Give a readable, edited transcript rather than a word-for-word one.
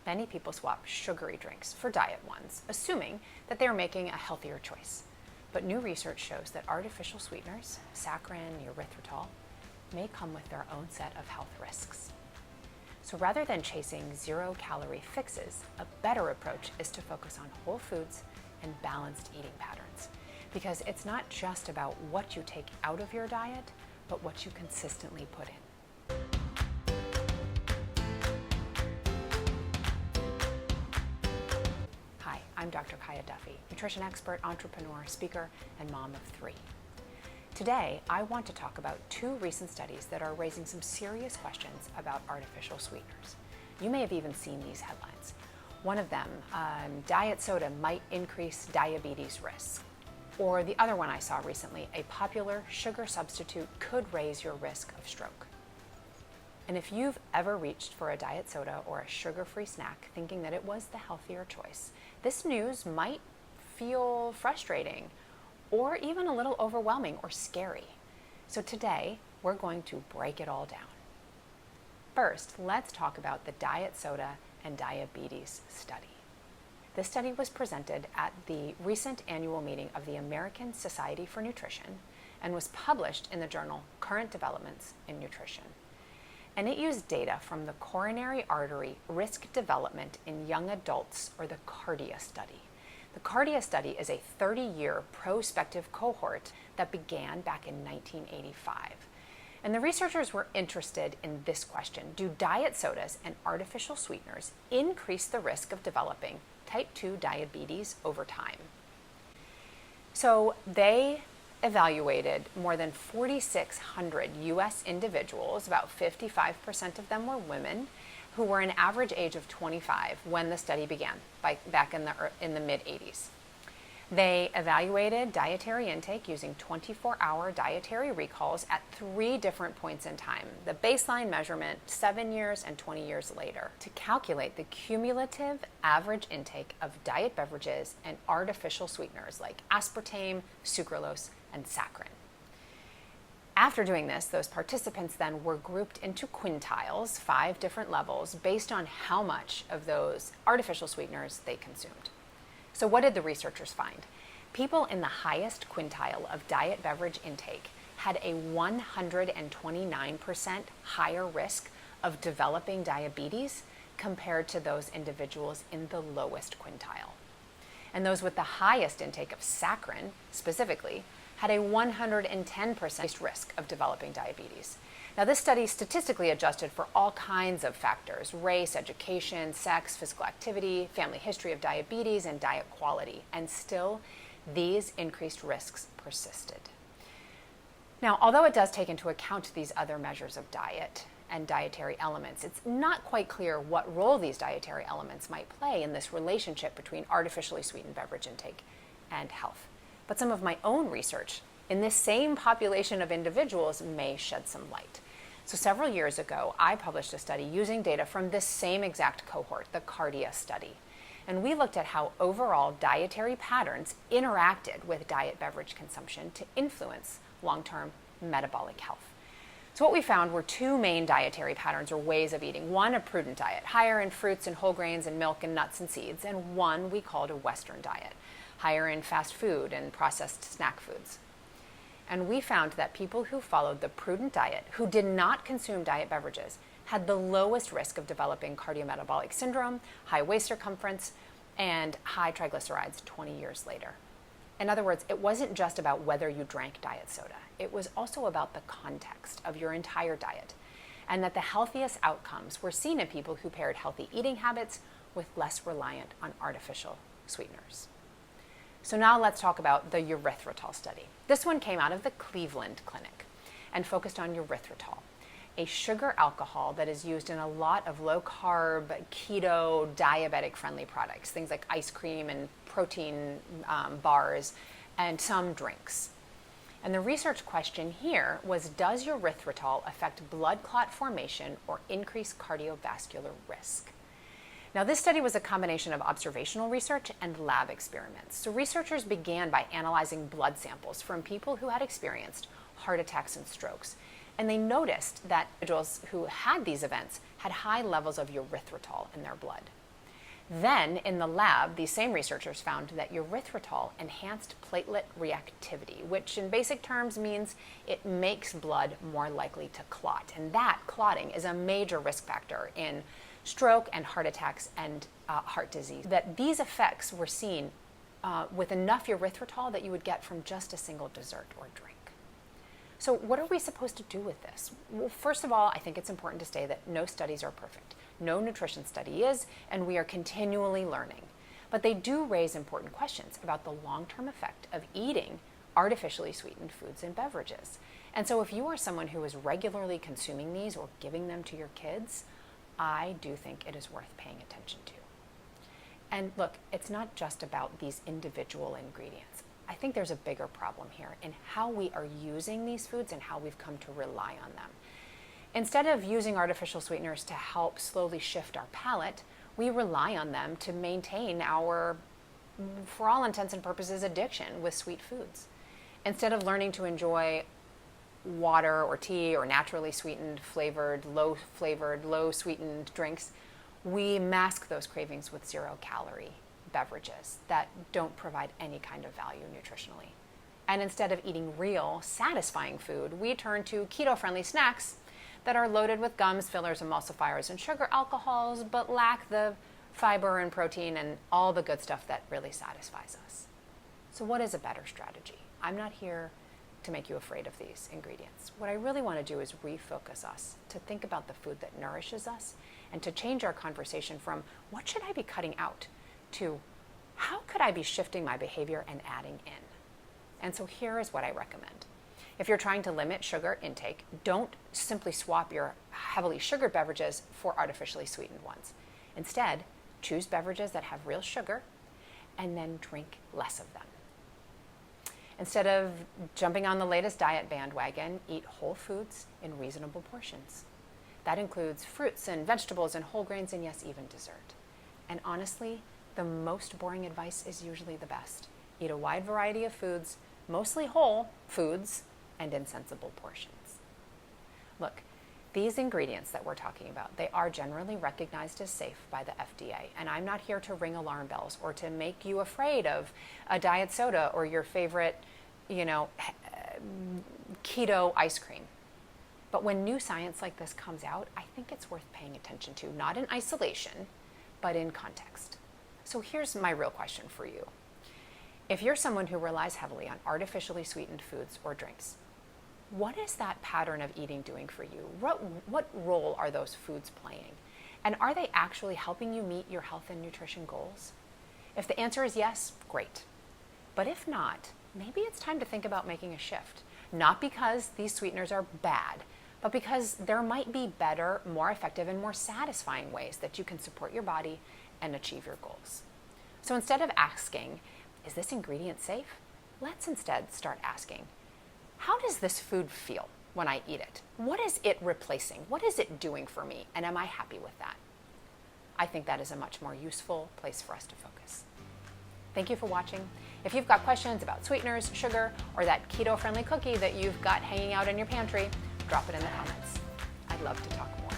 Many people swap sugary drinks for diet ones, assuming that they are making a healthier choice. But new research shows that artificial sweeteners, saccharin, erythritol, may come with their own set of health risks. So rather than chasing zero-calorie fixes, a better approach is to focus on whole foods and balanced eating patterns. Because it's not just about what you take out of your diet, but what you consistently put in. Hi, I'm Dr. Kiyah Duffey, nutrition expert, entrepreneur, speaker, and mom of 3. Today, I want to talk about 2 recent studies that are raising some serious questions about artificial sweeteners. You may have even seen these headlines. One of them, diet soda might increase diabetes risk. Or the other one I saw recently, a popular sugar substitute could raise your risk of stroke. And if you've ever reached for a diet soda or a sugar-free snack thinking that it was the healthier choice, this news might feel frustrating or even a little overwhelming or scary. So today, we're going to break it all down. First, let's talk about the diet soda and diabetes study. This study was presented at the recent annual meeting of the American Society for Nutrition and was published in the journal Current Developments in Nutrition. And it used data from the coronary artery risk development in young adults, or the CARDIA study. The CARDIA study is a 30-year prospective cohort that began back in 1985. And the researchers were interested in this question: do diet sodas and artificial sweeteners increase the risk of developing type 2 diabetes over time? So they evaluated more than 4,600 U.S. individuals, about 55% of them were women, who were an average age of 25 when the study began, back in the mid-80s. They evaluated dietary intake using 24-hour dietary recalls at 3 different points in time: the baseline measurement 7 years and 20 years later, to calculate the cumulative average intake of diet beverages and artificial sweeteners like aspartame, sucralose, and saccharin. After doing this, those participants then were grouped into quintiles, 5 different levels, based on how much of those artificial sweeteners they consumed. So what did the researchers find? People in the highest quintile of diet beverage intake had a 129% higher risk of developing diabetes compared to those individuals in the lowest quintile. And those with the highest intake of saccharin, specifically, had a 110% risk of developing diabetes. Now, this study statistically adjusted for all kinds of factors: race, education, sex, physical activity, family history of diabetes, and diet quality. And still, these increased risks persisted. Now, although it does take into account these other measures of diet and dietary elements, it's not quite clear what role these dietary elements might play in this relationship between artificially sweetened beverage intake and health. But some of my own research in this same population of individuals may shed some light. So several years ago, I published a study using data from this same exact cohort, the CARDIA study. And we looked at how overall dietary patterns interacted with diet beverage consumption to influence long-term metabolic health. So what we found were 2 main dietary patterns or ways of eating. One, a prudent diet, higher in fruits and whole grains and milk and nuts and seeds. And one we called a Western diet, higher in fast food and processed snack foods. And we found that people who followed the prudent diet, who did not consume diet beverages, had the lowest risk of developing cardiometabolic syndrome, high waist circumference, and high triglycerides 20 years later. In other words, it wasn't just about whether you drank diet soda. It was also about the context of your entire diet, and that the healthiest outcomes were seen in people who paired healthy eating habits with less reliant on artificial sweeteners. So now let's talk about the erythritol study. This one came out of the Cleveland Clinic and focused on erythritol, a sugar alcohol that is used in a lot of low-carb, keto, diabetic-friendly products, things like ice cream and protein bars and some drinks. And the research question here was, does erythritol affect blood clot formation or increase cardiovascular risk? Now, this study was a combination of observational research and lab experiments. So researchers began by analyzing blood samples from people who had experienced heart attacks and strokes. And they noticed that individuals who had these events had high levels of erythritol in their blood. Then, in the lab, these same researchers found that erythritol enhanced platelet reactivity, which in basic terms means it makes blood more likely to clot. And that clotting is a major risk factor in stroke and heart attacks and heart disease. That these effects were seen with enough erythritol that you would get from just a single dessert or drink. So what are we supposed to do with this? Well, first of all, I think it's important to say that no studies are perfect. No nutrition study is, and we are continually learning. But they do raise important questions about the long-term effect of eating artificially sweetened foods and beverages. And so if you are someone who is regularly consuming these or giving them to your kids, I do think it is worth paying attention to. And look, it's not just about these individual ingredients. I think there's a bigger problem here in how we are using these foods and how we've come to rely on them. Instead of using artificial sweeteners to help slowly shift our palate, we rely on them to maintain our, for all intents and purposes, addiction with sweet foods. Instead of learning to enjoy water or tea or naturally sweetened, low sweetened drinks, we mask those cravings with zero-calorie beverages that don't provide any kind of value nutritionally. And instead of eating real, satisfying food, we turn to keto-friendly snacks that are loaded with gums, fillers, emulsifiers, and sugar alcohols, but lack the fiber and protein and all the good stuff that really satisfies us. So what is a better strategy? I'm not here to make you afraid of these ingredients. What I really want to do is refocus us to think about the food that nourishes us and to change our conversation from what should I be cutting out to how could I be shifting my behavior and adding in? And so here is what I recommend. If you're trying to limit sugar intake, don't simply swap your heavily sugared beverages for artificially sweetened ones. Instead, choose beverages that have real sugar and then drink less of them. Instead of jumping on the latest diet bandwagon, eat whole foods in reasonable portions. That includes fruits and vegetables and whole grains and yes, even dessert. And honestly, the most boring advice is usually the best. Eat a wide variety of foods, mostly whole foods, and in sensible portions. Look, these ingredients that we're talking about, they are generally recognized as safe by the FDA, and I'm not here to ring alarm bells or to make you afraid of a diet soda or your favorite, keto ice cream. But when new science like this comes out, I think it's worth paying attention to, not in isolation, but in context. So here's my real question for you. If you're someone who relies heavily on artificially sweetened foods or drinks, what is that pattern of eating doing for you? What role are those foods playing? And are they actually helping you meet your health and nutrition goals? If the answer is yes, great. But if not, maybe it's time to think about making a shift. Not because these sweeteners are bad, but because there might be better, more effective, and more satisfying ways that you can support your body and achieve your goals. So instead of asking, is this ingredient safe? Let's instead start asking, how does this food feel when I eat it? What is it replacing? What is it doing for me? And am I happy with that? I think that is a much more useful place for us to focus. Thank you for watching. If you've got questions about sweeteners, sugar, or that keto-friendly cookie that you've got hanging out in your pantry, drop it in the comments. I'd love to talk more.